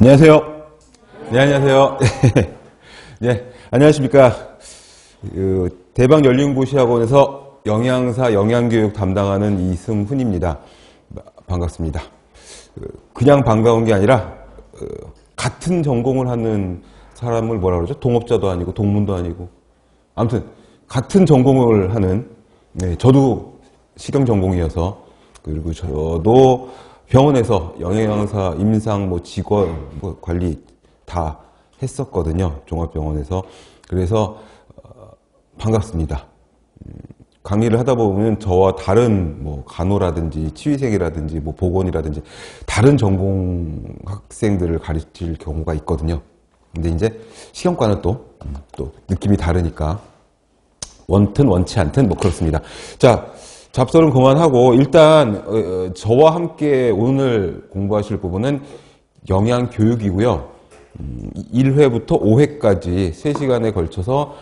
안녕하세요. 네, 안녕하세요. 네, 안녕하십니까. 대방열린고시학원에서 영양사 영양교육 담당하는 이승훈입니다. 반갑습니다. 그냥 반가운 게 아니라 같은 전공을 하는 사람을 뭐라 그러죠? 동업자도 아니고 동문도 아니고 아무튼 같은 전공을 하는, 네, 저도 식영 전공이어서, 그리고 저도 병원에서 영양사, 임상, 직원, 관리 다 했었거든요. 종합병원에서. 그래서 반갑습니다. 강의를 하다 보면 저와 다른 간호라든지 치위생이라든지 보건이라든지 다른 전공 학생들을 가르칠 경우가 있거든요. 근데 이제 식영과는 또 느낌이 다르니까 원튼 원치 않든 그렇습니다. 자, 잡설은 그만하고 일단 저와 함께 오늘 공부하실 부분은 영양교육이고요. 1회부터 5회까지 3시간에 걸쳐서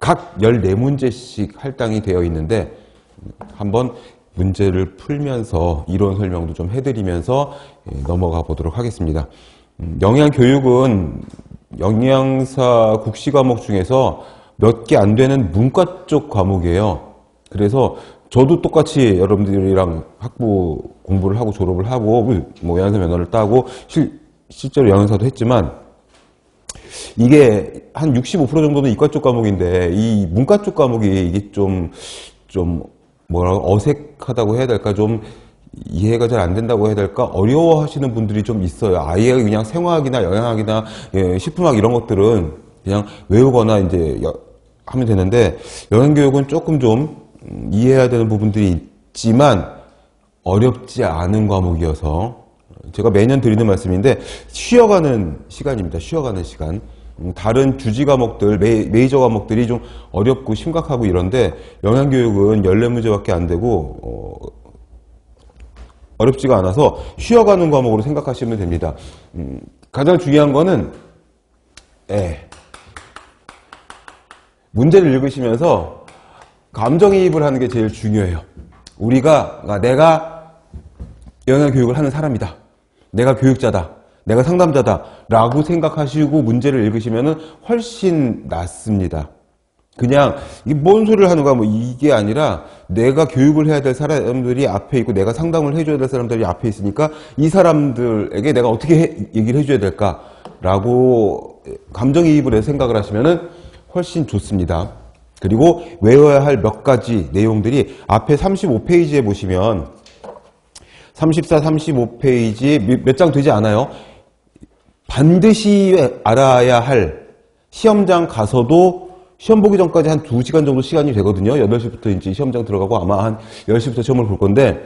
각 14문제씩 할당이 되어 있는데 한번 문제를 풀면서 이론 설명도 좀 해드리면서 넘어가 보도록 하겠습니다. 영양교육은 영양사 국시 과목 중에서 몇 개 안 되는 문과 쪽 과목이에요. 그래서 저도 똑같이 여러분들이랑 학부 공부를 하고 졸업을 하고 영양사 면허를 따고 실제로 영양사도 했지만 이게 한 65% 정도는 이과 쪽 과목인데 이 문과 쪽 과목이 이게 좀 어색하다고 해야 될까, 좀 이해가 잘 안 된다고 해야 될까, 어려워하시는 분들이 좀 있어요. 아예 그냥 생화학이나 영양학이나 식품학 이런 것들은 그냥 외우거나 이제 하면 되는데 영양교육은 조금 좀 이해해야 되는 부분들이 있지만 어렵지 않은 과목이어서 제가 매년 드리는 말씀인데 쉬어가는 시간입니다. 쉬어가는 시간. 다른 주지 과목들, 메이저 과목들이 좀 어렵고 심각하고 이런데 영양교육은 14문제밖에 안 되고 어렵지가 않아서 쉬어가는 과목으로 생각하시면 됩니다. 가장 중요한 거는 문제를 읽으시면서 감정이입을 하는 게 제일 중요해요. 내가 영양교육을 하는 사람이다, 내가 교육자다, 내가 상담자다 라고 생각하시고 문제를 읽으시면 훨씬 낫습니다. 그냥 이게 뭔 소리를 하는 거야 이게 아니라 내가 교육을 해야 될 사람들이 앞에 있고 내가 상담을 해줘야 될 사람들이 앞에 있으니까 이 사람들에게 내가 어떻게 얘기를 해줘야 될까 라고 감정이입을 해서 생각을 하시면 훨씬 좋습니다. 그리고 외워야 할 몇 가지 내용들이 앞에 35페이지에 보시면 34, 35페이지 몇 장 되지 않아요. 반드시 알아야 할, 시험장 가서도 시험 보기 전까지 한 2시간 정도 시간이 되거든요. 8시부터 이제 시험장 들어가고 아마 한 10시부터 시험을 볼 건데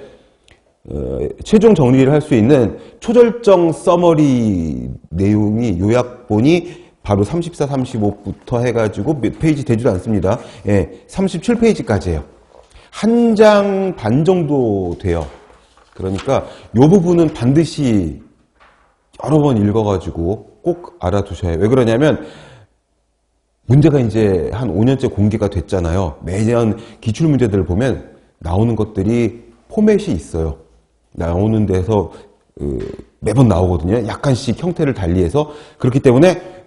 최종 정리를 할 수 있는 초절정 서머리 내용이, 요약본이 바로 34, 35부터 해가지고 몇 페이지 되지도 않습니다. 37페이지까지예요. 한 장 반 정도 돼요. 그러니까 이 부분은 반드시 여러 번 읽어가지고 꼭 알아두셔야 해요. 왜 그러냐면 문제가 이제 한 5년째 공개가 됐잖아요. 매년 기출문제들을 보면 나오는 것들이 포맷이 있어요. 나오는 데서 매번 나오거든요. 약간씩 형태를 달리해서. 그렇기 때문에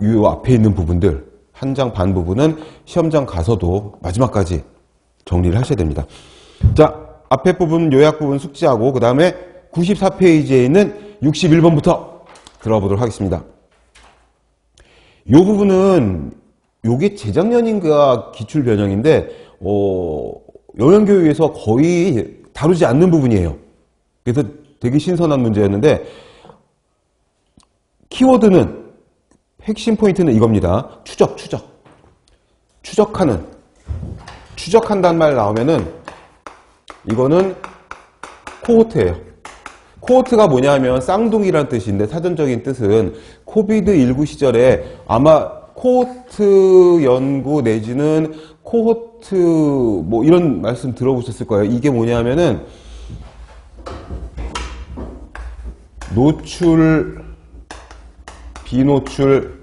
이 앞에 있는 부분들, 한 장 반 부분은 시험장 가서도 마지막까지 정리를 하셔야 됩니다. 자, 앞에 부분, 요약 부분 숙지하고 그 다음에 94페이지에 있는 61번부터 들어가 보도록 하겠습니다. 이 부분은 요게 재작년인가 기출 변형인데 영양교육에서 거의 다루지 않는 부분이에요. 그래서 되게 신선한 문제였는데 키워드는, 핵심 포인트는 이겁니다. 추적한다는 말 나오면은 이거는 코호트예요. 코호트가 뭐냐 하면 쌍둥이란 뜻인데 사전적인 뜻은 코비드19 시절에 아마 코호트 연구 내지는 코호트 이런 말씀 들어보셨을 거예요. 이게 뭐냐 하면은 노출, 비노출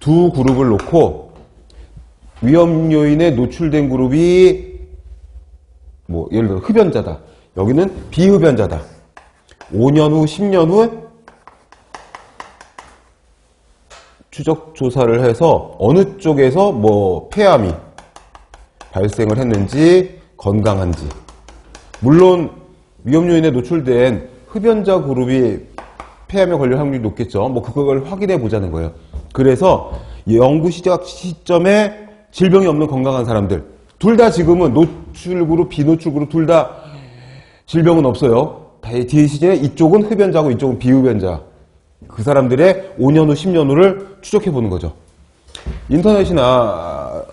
두 그룹을 놓고 위험 요인에 노출된 그룹이 예를 들어 흡연자다. 여기는 비흡연자다. 5년 후, 10년 후 추적 조사를 해서 어느 쪽에서 뭐 폐암이 발생을 했는지, 건강한지. 물론 위험 요인에 노출된 흡연자 그룹이 폐암에 걸릴 확률이 높겠죠. 뭐 그걸 확인해 보자는 거예요. 그래서 연구 시작 시점에 질병이 없는 건강한 사람들, 둘 다 지금은 노출 그룹, 비노출 그룹 둘 다 질병은 없어요. 대신에 이쪽은 흡연자고 이쪽은 비흡연자. 그 사람들의 5년 후, 10년 후를 추적해 보는 거죠. 인터넷이나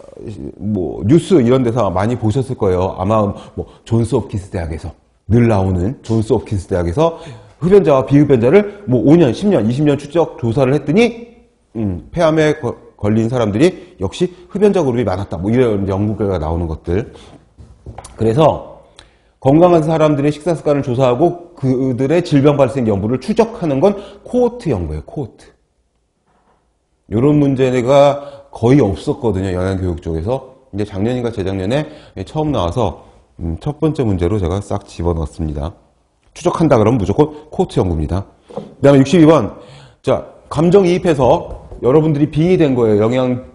뭐 뉴스 이런 데서 많이 보셨을 거예요. 아마 뭐 존스 홉킨스 대학에서 늘 나오는 존스 홉킨스 대학에서 흡연자와 비흡연자를 뭐 5년, 10년, 20년 추적 조사를 했더니 폐암에 걸린 사람들이 역시 흡연자 그룹이 많았다. 뭐 이런 연구 결과가 나오는 것들. 그래서 건강한 사람들의 식사 습관을 조사하고 그들의 질병 발생 여부를 추적하는 건 코호트 연구예요. 코호트. 이런 문제가 거의 없었거든요. 영양교육 쪽에서. 이제 작년인가 재작년에 처음 나와서 첫 번째 문제로 제가 싹 집어넣었습니다. 추적한다 그러면 무조건 코호트 연구입니다. 그 다음에 62번. 자, 감정이입해서 여러분들이 빙의 된 거예요.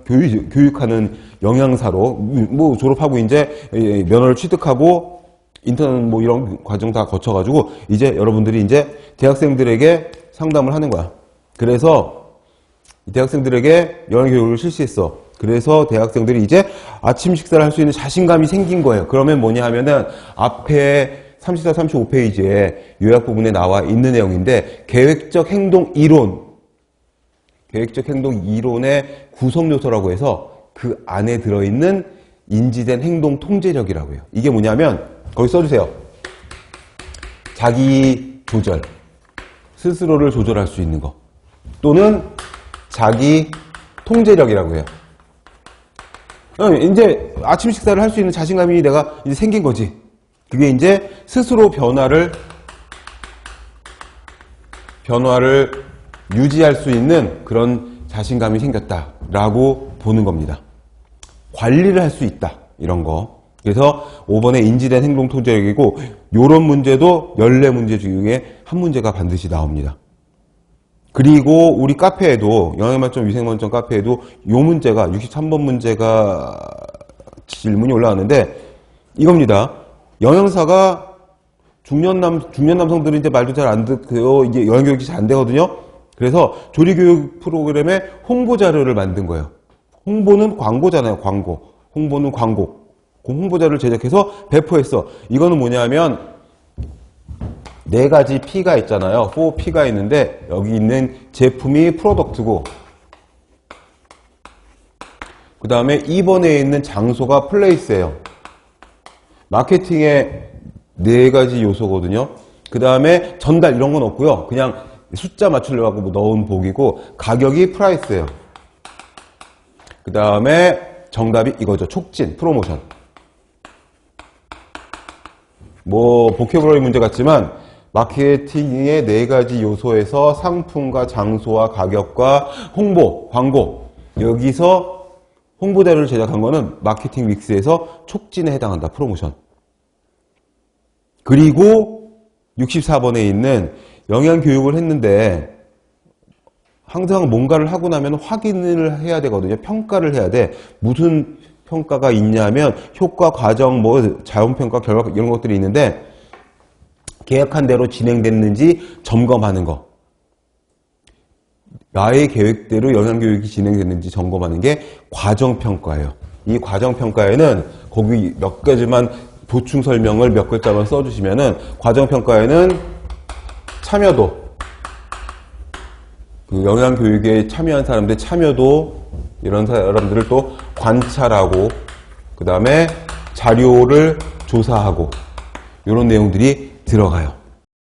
교육하는 영양사로. 뭐 졸업하고 이제 면허를 취득하고 인턴 뭐 이런 과정 다 거쳐가지고 이제 여러분들이 이제 대학생들에게 상담을 하는 거야. 그래서 대학생들에게 영양교육을 실시했어. 그래서 대학생들이 이제 아침 식사를 할 수 있는 자신감이 생긴 거예요. 그러면 뭐냐 하면은 앞에 34, 35페이지에 요약 부분에 나와 있는 내용인데 계획적 행동 이론의 구성 요소라고 해서 그 안에 들어있는 인지된 행동 통제력이라고 해요. 이게 뭐냐면 거기 써주세요. 자기 조절, 스스로를 조절할 수 있는 거 또는 자기 통제력이라고 해요. 이제 아침 식사를 할 수 있는 자신감이 내가 이제 생긴 거지. 그게 이제 스스로 변화를 유지할 수 있는 그런 자신감이 생겼다라고 보는 겁니다. 관리를 할 수 있다. 이런 거. 그래서 5번에 인지된 행동 통제력이고 이런 문제도 14문제 중에 한 문제가 반드시 나옵니다. 그리고 우리 카페에도 영양만점 위생만점 카페에도 이 문제가 63번 문제가 질문이 올라왔는데 이겁니다. 영양사가 중년 남성들은 이제 말도 잘 안 듣고요. 이게 영양교육이 잘 안 되거든요. 그래서 조리교육 프로그램에 홍보 자료를 만든 거예요. 홍보는 광고잖아요. 광고. 홍보는 광고. 그 홍보자를 제작해서 배포했어. 이거는 뭐냐면 4가지 P가 있잖아요. 4P가 있는데 여기 있는 제품이 프로덕트고 그 다음에 2번에 있는 장소가 플레이스예요. 마케팅의 4가지 요소거든요. 그 다음에 전달 이런 건 없고요. 그냥 숫자 맞추려고 넣은 복이고 가격이 프라이스예요. 그 다음에 정답이 이거죠. 촉진, 프로모션. 뭐 보캐블러리 문제 같지만 마케팅의 4가지 요소에서 상품과 장소와 가격과 홍보, 광고 여기서 홍보자료를 제작한 거는 마케팅 믹스에서 촉진에 해당한다. 프로모션. 그리고 64번에 있는 영양교육을 했는데 항상 뭔가를 하고 나면 확인을 해야 되거든요. 평가를 해야 돼. 무슨 평가가 있냐면 효과, 과정, 뭐 자원평가, 결과 이런 것들이 있는데 계획한 대로 진행됐는지 점검하는 거. 나의 계획대로 영양교육이 진행됐는지 점검하는 게 과정평가예요. 이 과정평가에는 거기 몇 가지만 보충 설명을 몇 글자만 써주시면은 과정평가에는 참여도, 그 영양교육에 참여한 사람들 참여도, 이런 사람들을 또 관찰하고, 그 다음에 자료를 조사하고, 이런 내용들이 들어가요.